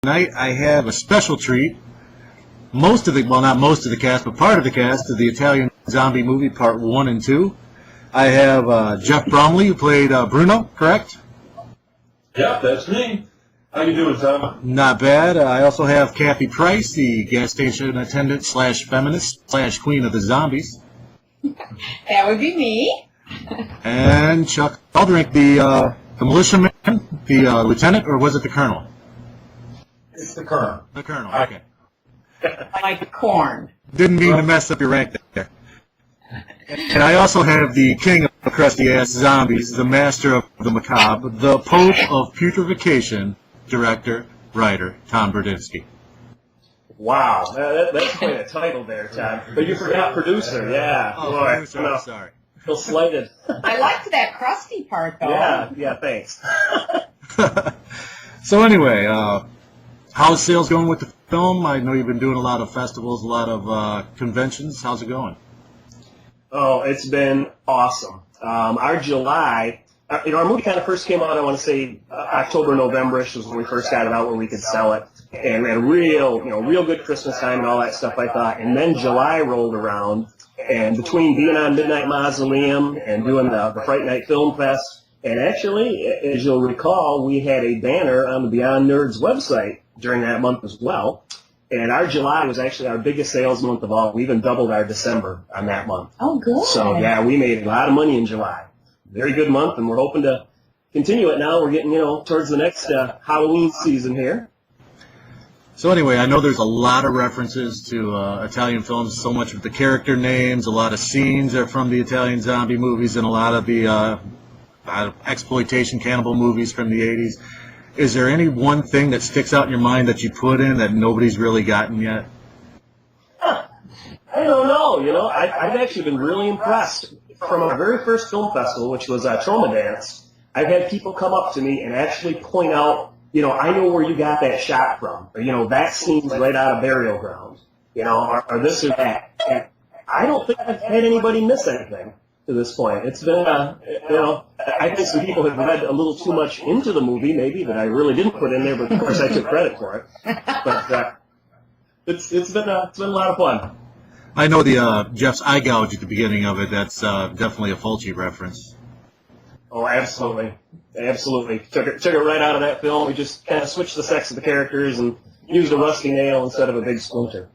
tonight I have a special treat. Most of the, well, not most of the cast, but part of the cast of the Italian Zombie movie Part 1 and 2. I have Jeff Bromley, who played Bruno, correct? Yeah, that's me. How you doing, Tom? Not bad. I also have Kathy Price, the gas station attendant slash feminist slash queen of the zombies. That would be me. And Chuck Alderink, the militiaman, the lieutenant, or was it the colonel? It's the Colonel. The colonel, okay. Like corn. Didn't mean to mess up your rank there. And I also have the king of crusty-ass zombies, the master of the macabre, the pope of putrefaction, director, writer, Tom Berdinski. Wow, that's quite a title there, Tom. But you forgot producer, yeah. Oh, boy, producer, I'm sorry. Feel slighted. I liked that crusty part, though. Yeah, thanks. So anyway, how's sales going with the film? I know you've been doing a lot of festivals, a lot of conventions. How's it going? Oh, it's been awesome. Our July, our movie kind of first came out, I want to say, October, November-ish was when we first got it out where we could sell it. And we had a real good Christmas time and all that stuff like that. And then July rolled around, and between being on Midnight Mausoleum and doing the Fright Night Film Fest, and actually, as you'll recall, we had a banner on the Beyond Nerds website during that month as well. And our July was actually our biggest sales month of all. We even doubled our December on that month. Oh, good. So, yeah, we made a lot of money in July. Very good month, and we're hoping to continue it now. We're getting, towards the next Halloween season here. So anyway, I know there's a lot of references to Italian films, so much of the character names, a lot of scenes are from the Italian zombie movies, and a lot of the exploitation cannibal movies from the 80s. Is there any one thing that sticks out in your mind that you put in that nobody's really gotten yet? I don't know. I've actually been really impressed. From our very first film festival, which was Trauma Dance, I've had people come up to me and actually point out, I know where you got that shot from. Or, that scene's right out of Burial Ground. Or this or that. And I don't think I've had anybody miss anything to this point. It's been, I think some people have read a little too much into the movie, maybe, that I really didn't put in there, but of course I took credit for it. But it's been a lot of fun. I know the Jeff's eye gouge at the beginning of it. That's definitely a Fulci reference. Oh, absolutely. Absolutely. Took it right out of that film. We just kind of switched the sex of the characters and used a rusty nail instead of a big splinter.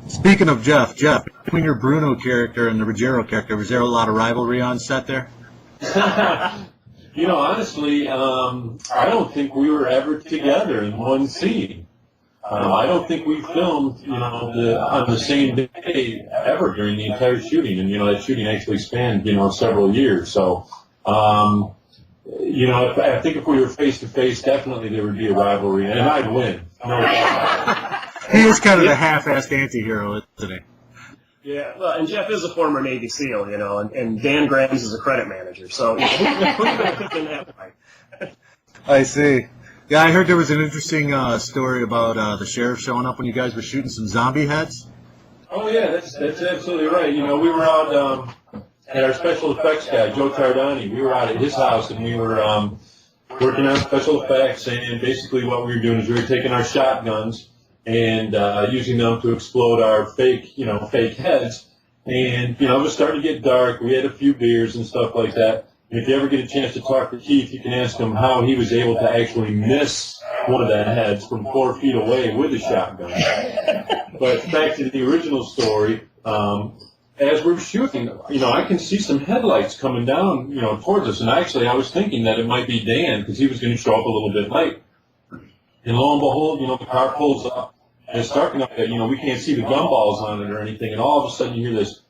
Speaking of Jeff, between your Bruno character and the Ruggiero character, was there a lot of rivalry on set there? Honestly, I don't think we were ever together in one scene. I don't think we filmed, on the same day ever during the entire shooting. And, that shooting actually spanned, several years. So, I think if we were face-to-face, definitely there would be a rivalry, and I'd win. No doubt. He is kind of the half-assed anti-hero, isn't he? Yeah, well, and Jeff is a former Navy SEAL, and Dan Grams is a credit manager, so who's going to pick in that way? I see. Yeah, I heard there was an interesting story about the sheriff showing up when you guys were shooting some zombie heads. Oh, yeah, that's absolutely right. We were out at our special effects guy, Joe Tardani. We were out at his house, and we were working on special effects, and basically what we were doing is we were taking our shotguns and using them to explode our fake heads. And, it was starting to get dark. We had a few beers and stuff like that. And if you ever get a chance to talk to Keith, you can ask him how he was able to actually miss one of the heads from 4 feet away with a shotgun. But back to the original story, as we're shooting, I can see some headlights coming down, towards us. And actually, I was thinking that it might be Dan because he was going to show up a little bit late. And lo and behold, the car pulls up. And it's dark enough that, we can't see the gun balls on it or anything. And all of a sudden you hear this,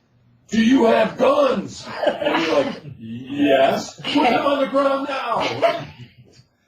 "Do you have guns?" And you're like, "Yes." "Put them on the ground now."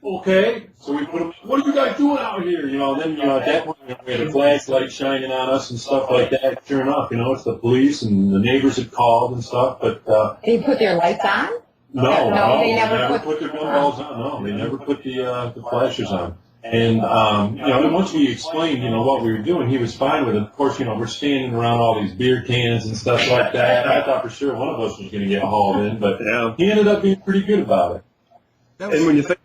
Okay. So we put them, "What are you guys doing out here?" And then, at that point, we had a flashlight shining on us and stuff like that. Sure enough, it's the police and the neighbors had called and stuff. But They put their lights on? No, they never put their gun balls on. No, they never put the flashers on. And, and once we explained, what we were doing, he was fine with it. Of course, we're standing around all these beer cans and stuff like that. I thought for sure one of us was going to get hauled in, but he ended up being pretty good about it. And when you think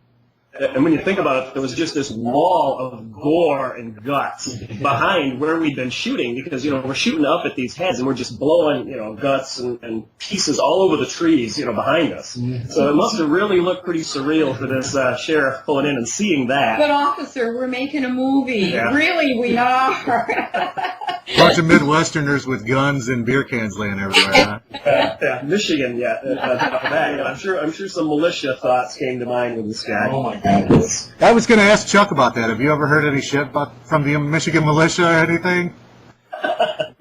And when you think about it, there was just this wall of gore and guts behind where we'd been shooting because, we're shooting up at these heads and we're just blowing, guts and pieces all over the trees, behind us. So it must have really looked pretty surreal for this sheriff pulling in and seeing that. But officer, we're making a movie. Yeah. Really, we are. Bunch of Midwesterners with guns and beer cans laying everywhere, huh? Yeah, Michigan, that. I'm sure some militia thoughts came to mind with this guy. Oh my goodness. I was going to ask Chuck about that. Have you ever heard any shit from the Michigan militia or anything?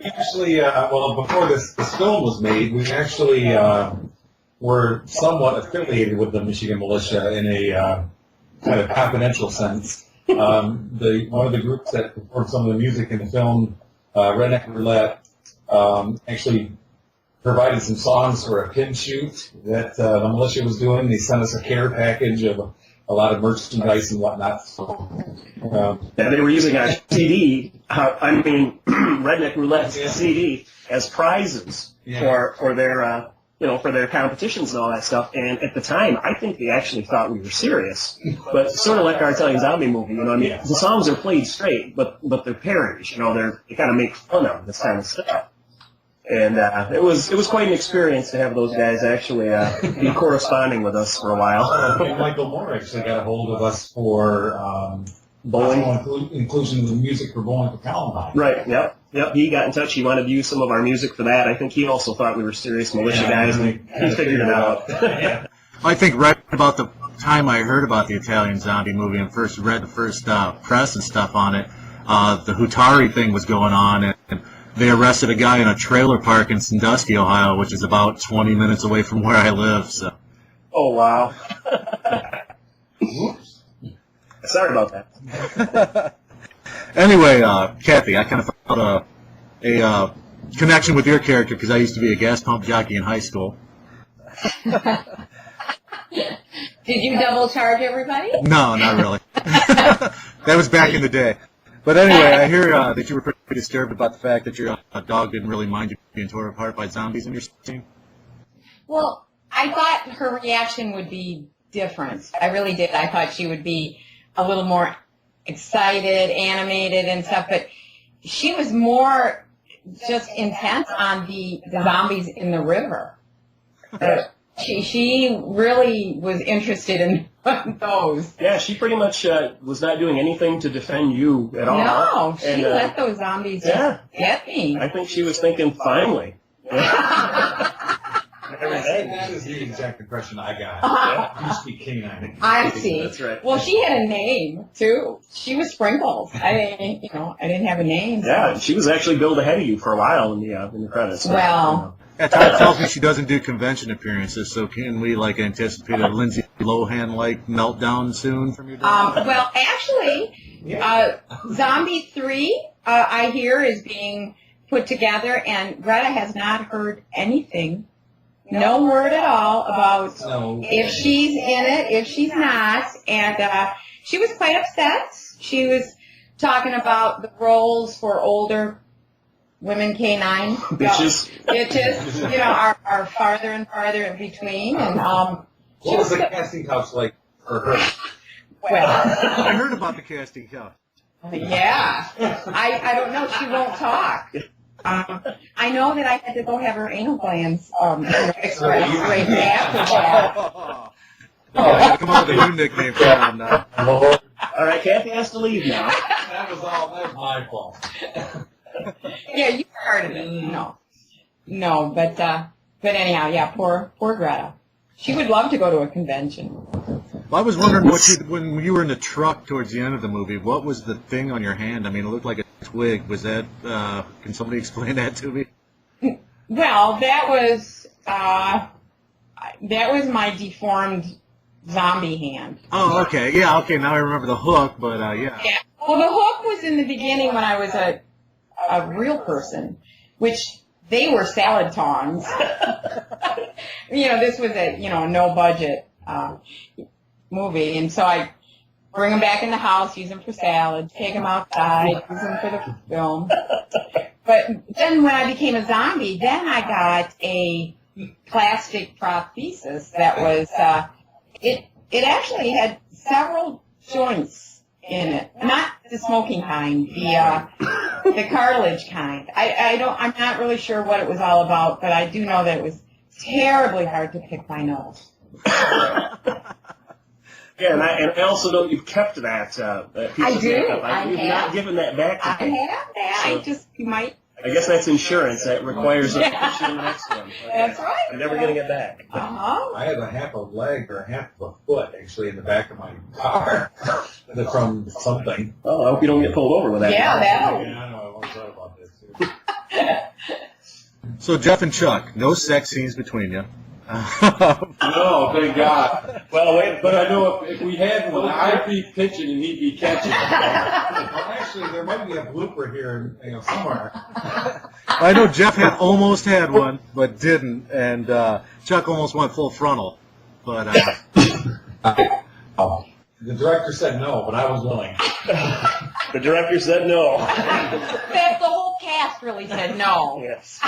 Actually, before this film was made, we actually were somewhat affiliated with the Michigan militia in a kind of confidential sense. One of the groups that performed some of the music in the film, Redneck Roulette, actually provided some songs for a pin shoot that the militia was doing. They sent us a care package of a lot of merchandise and whatnot. So, They were using a CD, Redneck Roulette CD, as prizes for their for their competitions and all that stuff. And at the time, I think they actually thought we were serious. But sort of like our Italian Zombie movie, the songs are played straight, but they're parodies. They kind of make fun of this kind of stuff. And it was quite an experience to have those guys actually be corresponding with us for a while. Michael Moore actually got a hold of us for Bowling. inclusion of the music for Bowling for Columbine. Right, yep. He got in touch. He wanted to use some of our music for that. I think he also thought we were serious militia guys, and he figured it out. I think right about the time I heard about the Italian Zombie movie and first read the first press and stuff on it, the Hutari thing was going on, and they arrested a guy in a trailer park in Sandusky, Ohio, which is about 20 minutes away from where I live. So. Oh, wow. Sorry about that. Anyway, Kathy, I kind of felt a connection with your character because I used to be a gas pump jockey in high school. Did you double charge everybody? No, not really. That was back in the day. But anyway, I hear that you were pretty disturbed about the fact that your dog didn't really mind you being torn apart by zombies in your scene. Well, I thought her reaction would be different. I really did. I thought she would be a little more excited, animated and stuff, but she was more just intense on the zombies in the river. She really was interested in those. Yeah, she pretty much was not doing anything to defend you at all. No, she And, let those zombies just get me. I think she was thinking, finally. That is the exact impression I got. You speak canine. I see. That's right. Well, she had a name too. She was Sprinkles. I didn't have a name. Yeah, she was actually billed ahead of you for a while in the credits. Well, Todd tells me she doesn't do convention appearances, so can we anticipate a Lindsay Lohan meltdown soon from your dog? well, actually, Zombie 3, I hear, is being put together, and Greta has not heard anything. No word at all about if she's in it, if she's not, and she was quite upset. She was talking about the roles for older women canine. Bitches, are farther and farther in between, and What was the casting couch like for her? well, I heard about the casting couch. yeah, I don't know. She won't talk. I know that I had to go have her anal glands expressed right after that. Come on with a new nickname for her now. All right, Kathy has to leave now. That was my fault. Yeah, you started it. No, but anyhow, yeah, poor Greta. She would love to go to a convention. Well, I was wondering when you were in the truck towards the end of the movie, what was the thing on your hand? I mean, it looked like a twig. Was that? Can somebody explain that to me? Well, that was my deformed zombie hand. Oh, okay. Yeah, okay. Now I remember the hook, but yeah. Yeah. Well, the hook was in the beginning when I was a real person, which they were salad tongs. This was a no budget movie, and so I bring them back in the house, use them for salads, take them outside, use them for the film. But then when I became a zombie, then I got a plastic prosthesis that was it actually had several joints in it. Not the smoking kind, the cartilage kind. I'm not really sure what it was all about, but I do know that it was terribly hard to pick my nose. Yeah, and I also know you've kept that. I do. You've not given that back to me. I have that. So, You might. I guess that's insurance. That requires us to put you in the next one. That's right. I'm never getting it back. Uh-huh. I have a half a leg or a half of a foot actually in the back of my car from something. Oh, I hope you don't get pulled over with that. Yeah, that'll. Yeah, I know. I always thought about this too. So Jeff and Chuck, no sex scenes between you. No, thank God. Well, wait, But I know if we had one, I'd be pitching and he'd be catching. Well, actually, there might be a blooper here, somewhere. I know Jeff almost had one, but didn't, and Chuck almost went full frontal. But The director said no, but I was willing. the director said no. The whole cast really said no. Yes.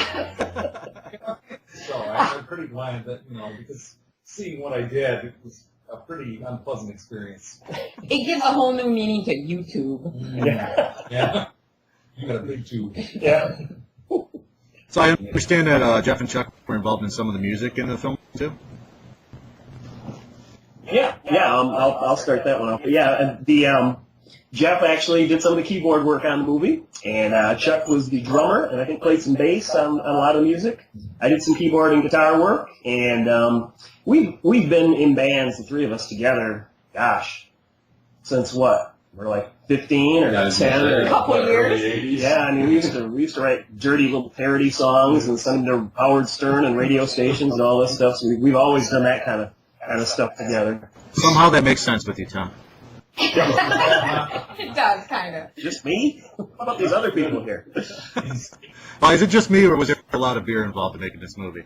So I'm pretty glad that, because seeing what I did, it was a pretty unpleasant experience. It gives a whole new meaning to YouTube. Yeah. You got a big tube. Yeah. so I understand that Jeff and Chuck were involved in some of the music in the film too. Yeah. I'll start that one off. But yeah, and the Jeff actually did some of the keyboard work on the movie, and Chuck was the drummer, and I think played some bass on a lot of music. I did some keyboard and guitar work, and we've been in bands, the three of us together. Gosh, since what? We're like 15 or 10 or a couple of years. Yeah, I mean, we used to write dirty little parody songs and send them to Howard Stern and radio stations and all this stuff. So we've always done that kind of stuff together. Somehow that makes sense with you, Tom. It does, kind of. Just me? How about these other people here? Well, is it just me, or was there a lot of beer involved in making this movie?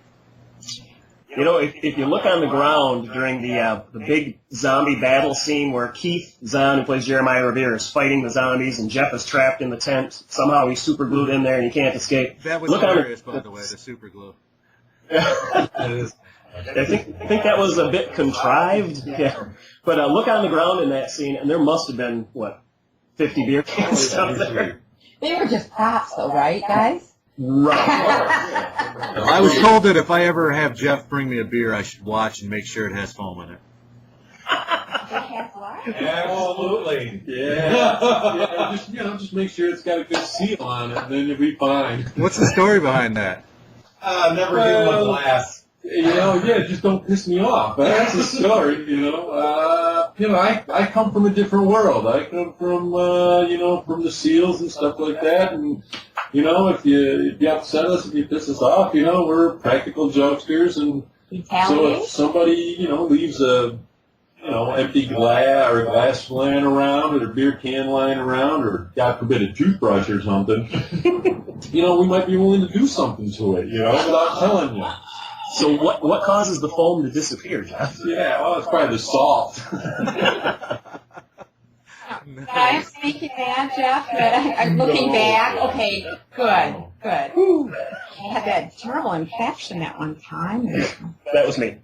You know, if you look on the ground during the big zombie battle scene where Keith Zahn, who plays Jeremiah Revere, is fighting the zombies and Jeff is trapped in the tent, somehow he's super glued in there and he can't escape. That was Look hilarious, by the way, the super glue. It is. I think that was a bit contrived. Yeah. But look on the ground in that scene, and there must have been, 50 beer cans out there. They were just props, though, right, guys? Right. I was told that if I ever have Jeff bring me a beer, I should watch and make sure it has foam in it. Absolutely. Yeah. Just make sure it's got a good seal on it, and then you'll be fine. What's the story behind that? Never give him a glass. Just don't piss me off. That's the story, I come from a different world. I come from, from the SEALs and stuff like that. And, if you upset us, if you piss us off, we're practical jokesters. And so if somebody, leaves a, empty glass or a glass lying around or a beer can lying around or, God forbid, a toothbrush or something, we might be willing to do something to it, without telling you. So what causes the foam to disappear, Jeff? Yeah, well, it's probably the salt. I'm speaking that, Jeff. I'm looking back. Okay, good. I had that terrible infection at one time. That was me.